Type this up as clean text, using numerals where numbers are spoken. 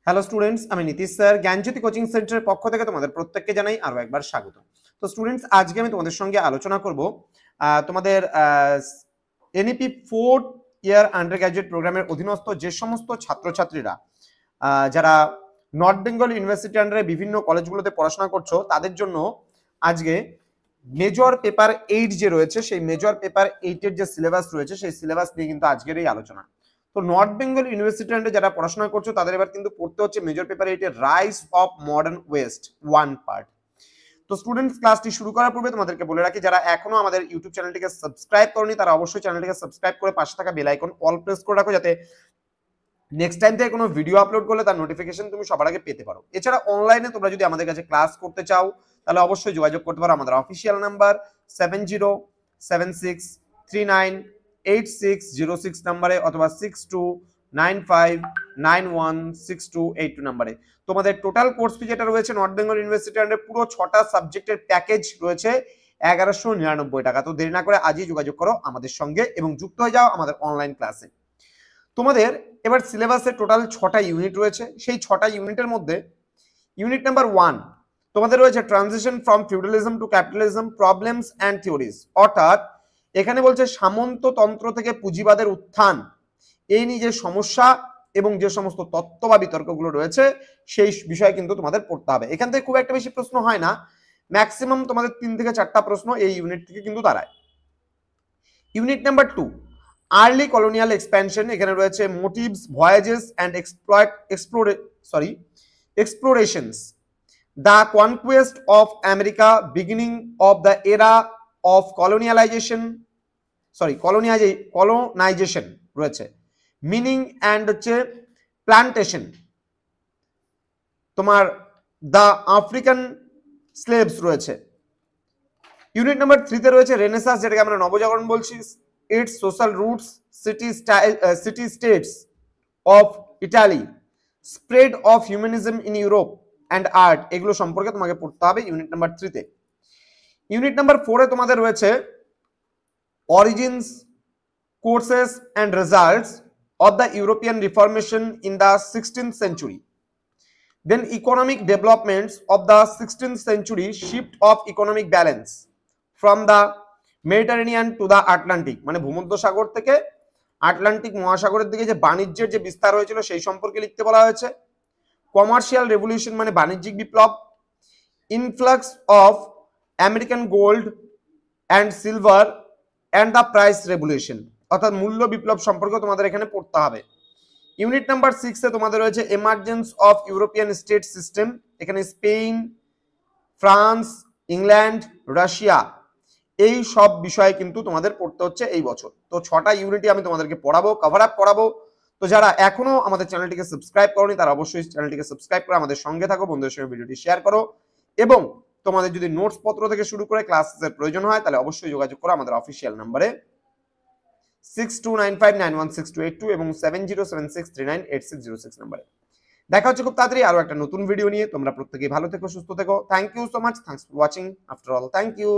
Hello students, আমি Nitish sir জ্ঞানজ্যোতি coaching সেন্টারের পক্ষ থেকে তোমাদের প্রত্যেককে জানাই আরো একবার স্বাগত। তো স্টুডেন্টস, আজকে আমি তোমাদের সঙ্গে আলোচনা করব তোমাদের এনইপি 4th ইয়ার আন্ডার গ্র্যাজুয়েট প্রোগ্রামের অধীনস্থ যে সমস্ত ছাত্রছাত্রীরা যারা নর্থ বেঙ্গল ইউনিভার্সিটি আন্ডারে বিভিন্ন কলেজগুলোতে পড়াশোনা করছো, তাদের জন্য আজকে মেজর পেপার 8 যে রয়েছে, সেই মেজর পেপার 8 এর যে সিলেবাস রয়েছে, সেই সিলেবাস নিয়ে কিন্তু আজকের এই আলোচনা। তো নর্থ বেঙ্গল ইউনিভার্সিটি আন্ডারে যারা পড়াশোনা করছো, তাদের এবার কিন্তু পড়তে হচ্ছে মেজর পেপার 8 এর rise of modern West 1 part. তো স্টুডেন্টস, ক্লাসটি শুরু করার পূর্বে তোমাদেরকে বলে রাখি, যারা এখনো আমাদের ইউটিউব চ্যানেলটিকে সাবস্ক্রাইব করনি, তারা অবশ্যই চ্যানেলটিকে সাবস্ক্রাইব করে পাশে থাকা বেল আইকন অল প্রেস করে রাখো, যাতে নেক্সট টাইম থেকে কোনো ভিডিও আপলোড করলে তার নোটিফিকেশন তুমি সবার আগে পেতে পারো। এছাড়া অনলাইনে তোমরা যদি আমাদের কাছে ক্লাস করতে চাও, তাহলে অবশ্যই যোগাযোগ করতে পারো আমাদের অফিসিয়াল নাম্বার 7076398606 নাম্বারে অথবা 6295916282 নাম্বারে। তোমাদের টোটাল কোর্স ফি যেটা রয়েছে নর্থ বেঙ্গল ইউনিভার্সিটি আন্ডারে পুরো 6টা সাবজেক্টের প্যাকেজ রয়েছে 1199 টাকা। তো দেরি না করে আজই যোগাযোগ করো আমাদের সঙ্গে এবং যুক্ত হয়ে যাও আমাদের অনলাইন ক্লাসে। তোমাদের এবার সিলেবাসে টোটাল 6টা ইউনিট রয়েছে। সেই 6টা ইউনিটের মধ্যে ইউনিট নাম্বার 1 তোমাদের রয়েছে transition from feudalism two capitalism, problems and theories. অর্থাৎ এখানে বলছে সামন্ততন্ত্র থেকে পুঁজিবাদের উত্থান, এই নিয়ে যে সমস্যা এবং যে সমস্ত তত্ত্ব বা বিতর্কগুলো রয়েছে, সেই বিষয়ে কিন্তু তোমাদের পড়তে হবে। এখান থেকে খুব একটা বেশি প্রশ্ন হয় না, ম্যাক্সিমাম তোমাদের 3 থেকে 4টা প্রশ্ন এই ইউনিট থেকে কিন্তু দাঁড়ায়। Unit number 2 early colonial expansion, এখানে রয়েছে motives, voyages and explorations, the conquest of America, beginning of the era of colonization রয়েছে, মিনিং অ্যান্ড হচ্ছে প্লান্টেশন, তোমার দ্য আফ্রিকান স্লেভস রয়েছে। ইউনিট নাম্বার 3 তে রয়েছে রেনেসাঁস, যেটাকে আমরা নবজাগরণ বলছি, its social roots, city states of Italy, spread of humanism in Europe and art, এগুলো সম্পর্কে তোমাকে পড়তে হবে ইউনিট নাম্বার 3 তে। ইউনিট নাম্বার 4 এ তোমাদের রয়েছে origins, courses and results of the European reformation in the 16th century, then economic developments of the 16th century, shift of economic balance from the Mediterranean to the Atlantic, মানে ভূমধ্যসাগর থেকে Atlantic মহাসাগরের দিকে যে বাণিজ্যের যে বিস্তার হয়েছিল সেই সম্পর্কে লিখতে বলা হয়েছে। কমার্শিয়াল রেভলিউশন মানে বাণিজ্যিক বিপ্লব, influx of American gold and silver and the price revolution, অর্থাৎ মূল্য বিপ্লব সম্পর্কে তোমাদের এখানে পড়তে হবে। ইউনিট নাম্বার 6 এ তোমাদের রয়েছে emergence of European state system, এখানে স্পেন, ফ্রান্স, ইংল্যান্ড, রাশিয়া, এই সব বিষয়ে কিন্তু তোমাদের পড়তে হচ্ছে এই বছর। তো 6টা ইউনিটই আমি তোমাদেরকে পড়াবো, কভার আপ করাবো। তো যারা এখনো আমাদের চ্যানেলটিকে সাবস্ক্রাইব করোনি, তারা অবশ্যই চ্যানেলটিকে সাবস্ক্রাইব করে আমাদের সঙ্গে থাকো, বন্ধুদের সঙ্গে ভিডিওটি শেয়ার করো, এবং তোমাদের যদি নোটস পত্র থেকে শুরু করে ক্লাসের প্রয়োজন হয়, তাহলে অবশ্যই যোগাযোগ করো আমাদের অফিসিয়াল নাম্বারে 6295916282 এবং 7076398606 নাম্বারে। দেখা হচ্ছে খুব তাড়াতাড়ি আরো একটা নতুন ভিডিও নিয়ে। তোমরা প্রত্যেকেই ভালো থেকো, সুস্থ থেকো। Thank you so much, thanks for watching after all, thank you.